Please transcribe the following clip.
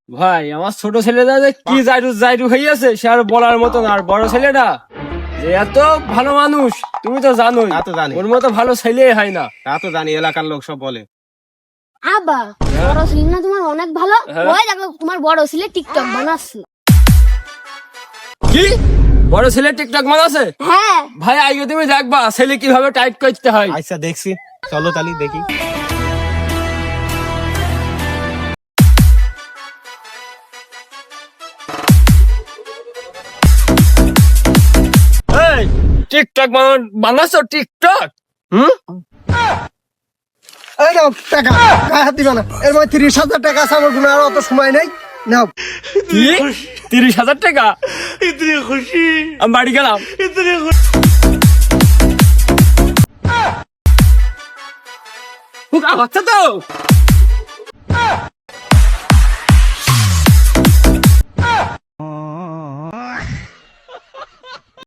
ভাই আমার ছোট ছেলেটা যে কি জাইরু জাইরু হইয়াছে সে আর বলার মতো না। আর বড় ছেলেটা যে এত ভালো মানুষ তুমি তো জানোই, তা তো জানি। ওর মতো ভালো ছেলে হয় না। তা তো জানি, এলাকার লোক সব বলে। আব্বা বড় ছেলে না তোমার অনেক ভালো। হ্যাঁ। ওই দেখো তোমার বড় ছেলে টিকটক বানাচ্ছে। কি বড় ছেলে টিকটক বানাচ্ছে? হ্যাঁ ভাই আগে তুমি দেখবা ছেলে কিভাবে টাইট করতে হয়। আচ্ছা দেখছি, চলো তালি দেখি। এই টিকটক বানাচ্ছো টিকটক? এই নাও টাকা, গায়ে হাত দিবা না। এর মধ্যে 30,000 টাকা আছে, আমার কোনো আর অত সময় নেই। নাও। কি 30,000 টাকা? আমি বাড়ি গেলাম। বাচ্চা তো